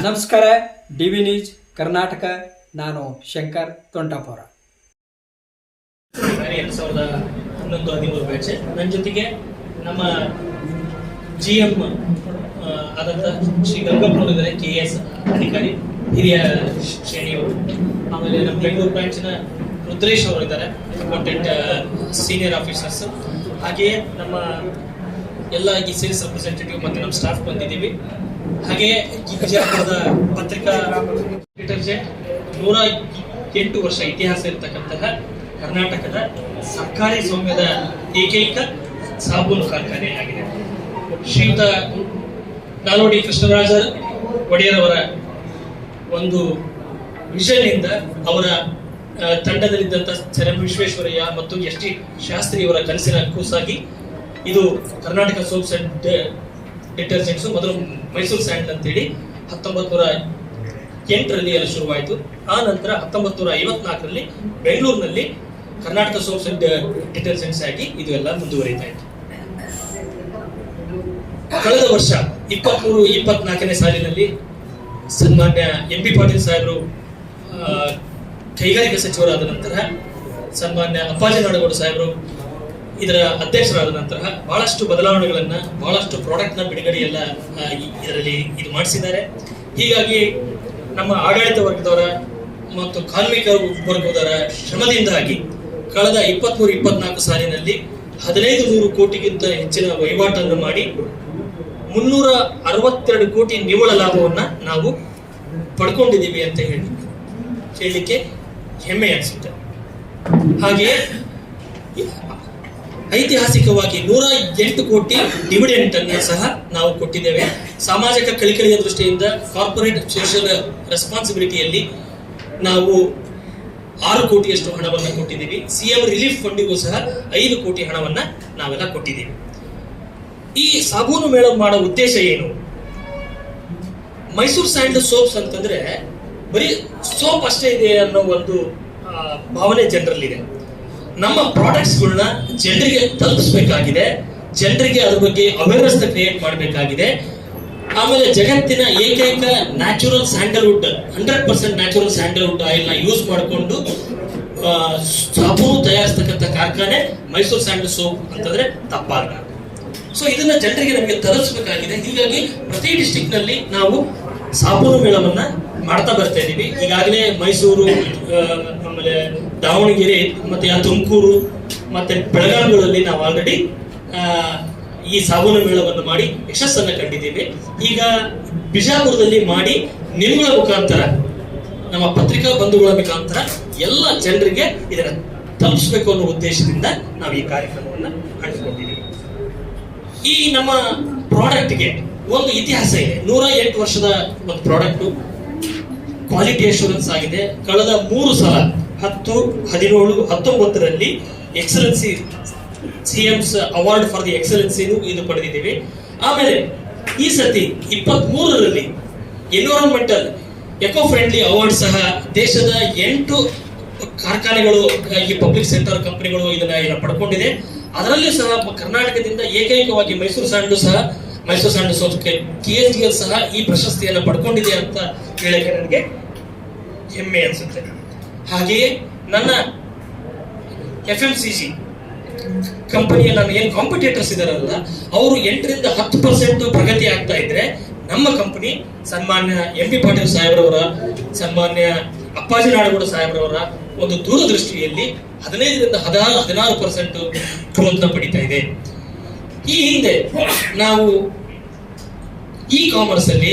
ನಮಸ್ಕಾರ. DV news Karnataka. ನಾನು Shankar ತೊಂಟಾಪುರ. 2011-13 batch. ನನ್ನ ಜೊತೆಗೆ ನಮ್ಮ GM ಆದಂಥ ಶ್ರೀ ಗಂಗಪ್ಪನವರಿದ್ದಾರೆ, KS ಅಧಿಕಾರಿ, ಹಿರಿಯ ಶ್ರೇಣಿಯವರು. ಆಮೇಲೆ ನಮ್ಮ ಬೆಂಗಳೂರು ಬ್ರಾಂಚಿನ ರುದ್ರೇಶ್ ಅವರಿದ್ದಾರೆ, ಅಕೌಂಟೆಂಟ್ ಸೀನಿಯರ್ ಆಫೀಸರ್ಸ್. ಹಾಗೆಯೇ ನಮ್ಮ ಎಲ್ಲ ಈ ಸೇಲ್ಸ್ ರೆಪ್ರೆಸೆಂಟೇಟಿವ್ ಮತ್ತು ನಮ್ಮ ಸ್ಟಾಫ್ ಬಂದಿದ್ದೀವಿ. ಹಾಗೆಯೇ ಈ ವಿಜಯಪುರದ ಪತ್ರಿಕಾ ಡಿಟರ್ಜೆಂಟ್ 108 ವರ್ಷ ಇತಿಹಾಸ ಇರತಕ್ಕಂತಹ ಕರ್ನಾಟಕದ ಸರ್ಕಾರಿ ಸ್ವಾಮ್ಯದ ಏಕೈಕ ಸಾಬೂನು ಕಾರ್ಖಾನೆ ಆಗಿದೆ. ಶ್ರೀಯುತ ನಾಲ್ವಡಿ ಕೃಷ್ಣರಾಜ ಒಡೆಯರ್ ಅವರ ಒಂದು ವಿಷನ್ ಇಂದ ಅವರ ತಂಡದಲ್ಲಿದ್ದಂಥ ಸರ್ ಎಂ ವಿಶ್ವೇಶ್ವರಯ್ಯ ಮತ್ತು ST ಶಾಸ್ತ್ರಿ ಅವರ ಕನಸಿನ ಕೂಸಾಗಿ ಇದು ಕರ್ನಾಟಕ ಸೋಪ್ಸ್ ಅಂಡ್ ಡಿಟರ್ಜೆಂಟ್ಸ್, ಮೊದಲು ಮೈಸೂರು ಸ್ಯಾಂಡ್ ಅಂತೇಳಿ 1908ರಲ್ಲಿ ಎಲ್ಲ ಶುರುವಾಯಿತು. ಆ ನಂತರ 1954ರಲ್ಲಿ ಬೆಂಗಳೂರಿನಲ್ಲಿ ಕರ್ನಾಟಕ ಸೋಪ್ಸ್ ಅಂಡ್ ಡಿಟರ್ಜೆಂಟ್ಸ್ ಆಗಿ ಇದು ಎಲ್ಲ ಮುಂದುವರಿತಾ ಇತ್ತು. ಕಳೆದ ವರ್ಷ 23-24ನೇ ಸಾಲಿನಲ್ಲಿ ಸನ್ಮಾನ್ಯ MB ಪಾಟೀಲ್ ಸಾಹೇಬರು ಕೈಗಾರಿಕಾ ಸಚಿವರಾದ ನಂತರ, ಸನ್ಮಾನ್ಯ ಅಪ್ಪಾಜಿ ನಾಡಗೌಡ ಸಾಹೇಬರು ಇದರ ಅಧ್ಯಕ್ಷರಾದ ನಂತರ ಬಹಳಷ್ಟು ಬದಲಾವಣೆಗಳನ್ನ, ಬಹಳಷ್ಟು ಪ್ರಾಡಕ್ಟ್ ನ ಬಿಡುಗಡೆ ಎಲ್ಲ ಇದರಲ್ಲಿ ಇದು ಮಾಡಿಸಿದ್ದಾರೆ. ಹೀಗಾಗಿ ನಮ್ಮ ಆಡಳಿತ ವರ್ಗದವರ ಮತ್ತು ಕಾರ್ಮಿಕ ವರ್ಗದವರ ಶ್ರಮದಿಂದಾಗಿ ಕಳೆದ 23-24 ಸಾಲಿನಲ್ಲಿ 1500 ಕೋಟಿಗಿಂತ ಹೆಚ್ಚಿನ ವಹಿವಾಟನ್ನು ಮಾಡಿ 362 ಕೋಟಿ ನಿವ್ವಳ ಲಾಭವನ್ನ ನಾವು ಪಡ್ಕೊಂಡಿದ್ದೀವಿ ಅಂತ ಹೇಳಲಿಕ್ಕೆ ಹೆಮ್ಮೆ ಅನಿಸುತ್ತೆ. ಹಾಗೆಯೇ ಐತಿಹಾಸಿಕವಾಗಿ 108 ಕೋಟಿ ಡಿವಿಡೆಂಟ್ ಅನ್ನು ಸಹ ನಾವು ಕೊಟ್ಟಿದ್ದೇವೆ. ಸಾಮಾಜಿಕ ಕಳಕಳಿಯ ದೃಷ್ಟಿಯಿಂದ ಕಾರ್ಪೊರೇಟ್ ಸೋಷಿಯಲ್ ರೆಸ್ಪಾನ್ಸಿಬಿಲಿಟಿಯಲ್ಲಿ ನಾವು 6 ಕೋಟಿಯಷ್ಟು ಹಣವನ್ನು ಕೊಟ್ಟಿದ್ದೀವಿ. CM ರಿಲೀಫ್ ಫಂಡಿಗೂ ಸಹ 5 ಕೋಟಿ ಹಣವನ್ನ ನಾವೆಲ್ಲ ಕೊಟ್ಟಿದ್ದೀವಿ. ಈ ಸಾಬೂನು ಮೇಳ ಮಾಡೋ ಉದ್ದೇಶ ಏನು? ಮೈಸೂರು ಸ್ಯಾಂಡ್ ಸೋಪ್ಸ್ ಅಂತಂದ್ರೆ ಬರೀ ಸೋಪ್ ಅಷ್ಟೇ ಇದೆ ಅನ್ನೋ ಒಂದು ಭಾವನೆ ಜನರಲ್ಲಿದೆ. ನಮ್ಮ ಪ್ರಾಡಕ್ಟ್ಸ್ಗಳನ್ನ ಜನರಿಗೆ ತಲುಪಿಸಬೇಕಾಗಿದೆ, ಜನರಿಗೆ ಅದ್ರ ಬಗ್ಗೆ ಅವೇರ್ನೆಸ್ ಕ್ರಿಯೇಟ್ ಮಾಡಬೇಕಾಗಿದೆ. ಆಮೇಲೆ ಜಗತ್ತಿನ ಏಕೈಕ natural Sandalwood 100% natural Sandalwood oil ನ ಯೂಸ್ ಮಾಡಿಕೊಂಡು ಸಾಬೂನು ತಯಾರಿಸತಕ್ಕಂಥ ಕಾರ್ಖಾನೆ ಮೈಸೂರು ಸ್ಯಾಂಡಲ್ ಸೋಪ್ ಅಂತಂದ್ರೆ ತಪ್ಪಾಗಲ್ಲ. ಸೊ ಇದನ್ನ ಜನರಿಗೆ ನಮಗೆ ತಲುಪಿಸಬೇಕಾಗಿದೆ. ಹೀಗಾಗಿ ಪ್ರತಿ ಡಿಸ್ಟ್ರಿಕ್ಟ್ ನಲ್ಲಿ ನಾವು ಸಾಬೂನು ಮೇಳವನ್ನ ಮಾಡ್ತಾ ಬರ್ತಾ ಇದೀವಿ. ಈಗಾಗಲೇ ಮೈಸೂರು, ಆಮೇಲೆ ದಾವಣಗೆರೆ, ಮತ್ತೆ ತುಮಕೂರು, ಮತ್ತೆ ಬೆಳಗಾವಿಗಳಲ್ಲಿ ನಾವು ಆಲ್ರೆಡಿ ಈ ಸಾಬೂನು ಮೇಳವನ್ನು ಮಾಡಿ ಯಶಸ್ಸನ್ನು ಕಂಡಿದ್ದೇವೆ. ಈಗ ಬಿಜಾಪುರದಲ್ಲಿ ಮಾಡಿ ನಿಮ್ಗಳ ಮುಖಾಂತರ, ನಮ್ಮ ಪತ್ರಿಕಾ ಬಂಧುಗಳ ಮುಖಾಂತರ ಎಲ್ಲ ಜನರಿಗೆ ಇದನ್ನ ತಲುಪಿಸಬೇಕು ಅನ್ನೋ ಉದ್ದೇಶದಿಂದ ನಾವು ಈ ಕಾರ್ಯಕ್ರಮವನ್ನು ಹಮ್ಮಿಕೊಂಡಿದ್ದೀವಿ. ಈ ನಮ್ಮ ಪ್ರಾಡಕ್ಟ್ಗೆ ಒಂದು ಇತಿಹಾಸ ಇದೆ. 108 ವರ್ಷದ ಒಂದು ಪ್ರಾಡಕ್ಟ್, ಕ್ವಾಲಿಟಿ ಅಶ್ಯೂರೆನ್ಸ್ ಆಗಿದೆ. ಕಳೆದ 3 ಸಲ 10, 17, 19ರಲ್ಲಿ excellency CM's award for the ಎಕ್ಸಲೆನ್ಸಿನೂ ಇದು ಪಡೆದಿದ್ದೀವಿ. ಆಮೇಲೆ ಈ ಸತಿ 23ರಲ್ಲಿ ಎನ್ವಿರಾನ್ಮೆಂಟಲ್ ಎಕೋ ಫ್ರೆಂಡ್ಲಿ ಅವಾರ್ಡ್ ಸಹ ದೇಶದ 8 ಕಾರ್ಖಾನೆಗಳು, ಈ ಪಬ್ಲಿಕ್ ಸೆಕ್ಟರ್ ಕಂಪನಿಗಳು ಇದನ್ನ ಪಡ್ಕೊಂಡಿದೆ. ಅದರಲ್ಲೂ ಸಹ ಕರ್ನಾಟಕದಿಂದ ಏಕೈಕವಾಗಿ ಮೈಸೂರು ಸ್ಯಾಂಡ್ ಸೋಪ್ KSGL ಸಹ ಈ ಪ್ರಶಸ್ತಿಯನ್ನು ಪಡ್ಕೊಂಡಿದೆ ಅಂತ ಹೇಳಕ್ಕೆ ನನಗೆ ಹೆಮ್ಮೆ ಅನ್ಸುತ್ತೆ. ಹಾಗೆಯೇ ನನ್ನ FMCG ಕಂಪನಿಯ ನನ್ನ ಏನು ಕಾಂಪಿಟೇಟರ್ಸ್ ಇದಾರಲ್ಲ, ಅವರು 8-10% ಪ್ರಗತಿ ಆಗ್ತಾ ಇದ್ರೆ, ನಮ್ಮ ಕಂಪನಿ ಸನ್ಮಾನ್ಯ MB ಪಾಟೀಲ್ ಸಾಹೇಬ್ರವರ, ಸನ್ಮಾನ್ಯ ಅಪ್ಪಾಜಿ ನಾಡಗೌಡ ಸಾಹೇಬ್ರವರ ಒಂದು ದೂರದೃಷ್ಟಿಯಲ್ಲಿ 15-16% ಗ್ರೋತ್ ಪಡಿತಾ ಇದೆ. ಈ ಹಿಂದೆ ನಾವು ಕಾಮರ್ಸ್ ಅಲ್ಲಿ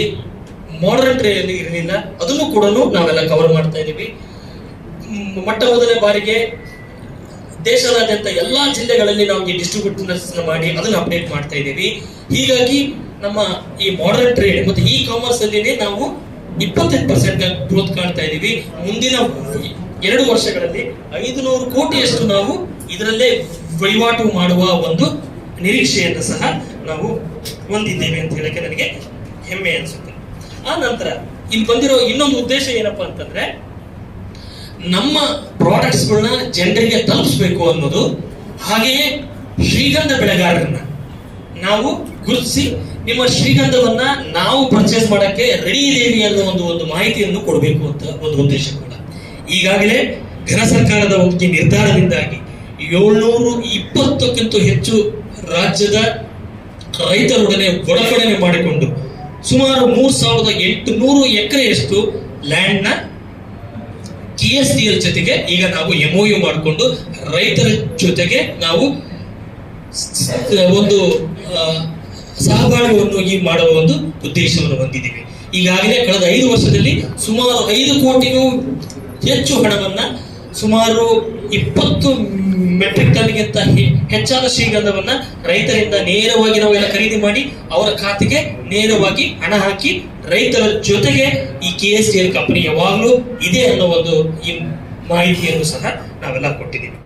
ಮಾಡರ್ನ್ ಟ್ರೇಡ್ ಅಲ್ಲಿ ಇರಲಿಲ್ಲ, ಅದನ್ನು ಕೂಡ ನಾವೆಲ್ಲ ಕವರ್ ಮಾಡ್ತಾ ಇದೀವಿ. ಮೊಟ್ಟ ಮೊದಲನೇ ಬಾರಿಗೆ ದೇಶದಾದ್ಯಂತ ಎಲ್ಲಾ ಜಿಲ್ಲೆಗಳಲ್ಲಿ ನಾವು ಈ ಡಿಸ್ಟ್ರಿಬ್ಯೂಟರ್ಸ್ ಮಾಡಿ ಅದನ್ನು ಅಪ್ಡೇಟ್ ಮಾಡ್ತಾ ಇದ್ದೀವಿ. ಹೀಗಾಗಿ ನಮ್ಮ ಈ ಮಾಡರ್ನ್ ಟ್ರೇಡ್ ಮತ್ತು ಕಾಮರ್ಸ್ ಅಲ್ಲಿ ನಾವು 25% ಗ್ರೋತ್ ಕಾಣ್ತಾ ಇದೀವಿ. ಮುಂದಿನ 2 ವರ್ಷಗಳಲ್ಲಿ 500 ಕೋಟಿಯಷ್ಟು ನಾವು ಇದರಲ್ಲೇ ವಹಿವಾಟು ಮಾಡುವ ಒಂದು ನಿರೀಕ್ಷೆಯನ್ನು ಸಹ ನಾವು ಹೊಂದಿದ್ದೇವೆ ಅಂತ ಹೇಳಕ್ಕೆ ನನಗೆ ಹೆಮ್ಮೆ ಅನಿಸುತ್ತೆ. ಆ ನಂತರ ಇಲ್ಲಿ ಬಂದಿರೋ ಇನ್ನೊಂದು ಉದ್ದೇಶ ಏನಪ್ಪಾ ಅಂತಂದ್ರೆ, ನಮ್ಮ ಪ್ರಾಡಕ್ಟ್ಸ್ಗಳನ್ನ ಜನರಿಗೆ ತಲುಪಿಸಬೇಕು ಅನ್ನೋದು. ಹಾಗೆಯೇ ಶ್ರೀಗಂಧ ಬೆಳೆಗಾರರನ್ನ ನಾವು ಗುರುತಿಸಿ ನಿಮ್ಮ ಶ್ರೀಗಂಧವನ್ನ ನಾವು ಪರ್ಚೇಸ್ ಮಾಡಕ್ಕೆ ರೆಡಿ ಇದ್ದೀವಿ ಅನ್ನೋ ಒಂದು ಮಾಹಿತಿಯನ್ನು ಕೊಡಬೇಕು ಅಂತ ಒಂದು ಉದ್ದೇಶ ಕೂಡ. ಈಗಾಗಲೇ ಘನ ಸರ್ಕಾರದ ಒಂದು ನಿರ್ಧಾರದಿಂದಾಗಿ 720ಕ್ಕಿಂತ ಹೆಚ್ಚು ರಾಜ್ಯದ ರೈತರೊಡನೆ ಒಡಂಬಡಿಕೆ ಮಾಡಿಕೊಂಡು ಸುಮಾರು 3800 ಎಕರೆಯಷ್ಟು ಲ್ಯಾಂಡ್ ನ KSDL ಜೊತೆಗೆ ಈಗ ನಾವು MOU ಮಾಡಿಕೊಂಡು ರೈತರ ಜೊತೆಗೆ ನಾವು ಒಂದು ಸಹಬಾಳ್ವೆಯನ್ನು ಮಾಡುವ ಒಂದು ಉದ್ದೇಶವನ್ನು ಹೊಂದಿದ್ದೀವಿ. ಈಗಾಗಲೇ ಕಳೆದ 5 ವರ್ಷದಲ್ಲಿ ಸುಮಾರು 5 ಕೋಟಿಗೂ ಹೆಚ್ಚು ಹಣವನ್ನ ಸುಮಾರು 20 ಮೆಟ್ರಿಕ್ ಟನ್ಗಿಂತ ಹೆಚ್ಚಾದ ಶ್ರೀಗಂಧವನ್ನ ರೈತರಿಂದ ನೇರವಾಗಿ ನಾವೆಲ್ಲ ಖರೀದಿ ಮಾಡಿ ಅವರ ಖಾತೆಗೆ ನೇರವಾಗಿ ಹಣ ಹಾಕಿ ರೈತರ ಜೊತೆಗೆ ಈ KSDL ಕಂಪನಿ ಯಾವಾಗಲೂ ಇದೆ ಅನ್ನೋ ಒಂದು ಈ ಮಾಹಿತಿಯನ್ನು ಸಹ ನಾವೆಲ್ಲ ಕೊಟ್ಟಿದ್ದೀವಿ.